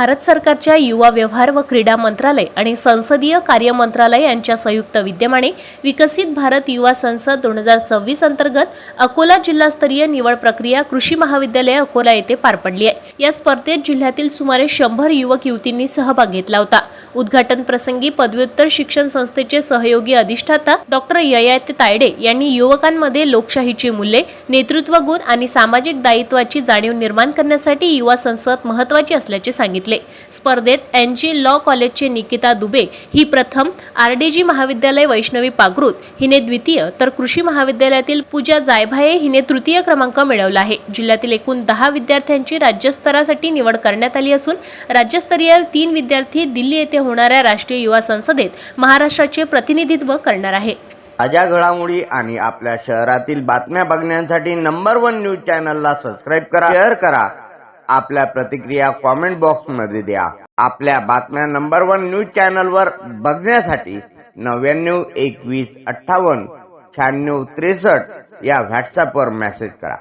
भारत सरकारच्या युवा व्यवहार व क्रीडा मंत्रालय आणि संसदीय कार्य मंत्रालय यांच्या संयुक्त विद्यमाने विकसित भारत युवा संसद 2026 अंतर्गत अकोला जिल्हास्तरीय निवड प्रक्रिया कृषी महाविद्यालय अकोला येथे पार पडली आहे। या स्पर्धेत जिल्ह्यातील सुमारे 100 युवक युवतींनी सहभाग घेतला होता। उद्घाटन प्रसंगी पदव्युत्तर शिक्षण संस्थेचे सहयोगी अधिष्ठाता डॉक्टर ययाति तायडे यांनी युवकांमध्ये लोकशाहीची मूल्ये, नेतृत्व गुण आणि सामाजिक दायित्वाची जाणीव निर्माण करण्यासाठी युवा संसद महत्त्वाची असल्याचे सांगितले। स्पर्धेत एनजी लॉ कॉलेजचे निकिता दुबे ही प्रथम, आरडीजी महाविद्यालय वैष्णवी पागृत हिने द्वितीय तर कृषी महाविद्यालयातील पूजा जायभाये हिने तृतीय क्रमांक मिळवला आहे। जिल्ह्यातील एकूण 10 विद्यार्थ्यांची राज्यस्तरासाठी निवड करण्यात आली असून राज्यस्तरीय 3 विद्यार्थी दिल्ली येथे होणाऱ्या राष्ट्रीय युवा संसदेत महाराष्ट्राचे प्रतिनिधित्व करणार आहे। ताज्या घडामोडी आणि आपल्या शहरातील बातम्या बघण्यासाठी नंबर 1 न्यूज चॅनलला सबस्क्राइब करा, शेअर करा, आपल्या प्रतिक्रिया कमेंट बॉक्स मध्ये द्या। आपल्या बातम्या नंबर 1 न्यूज चॅनलवर बघण्यासाठी 99 21 58 96 63 या व्हॉट्सअपवर मेसेज करा।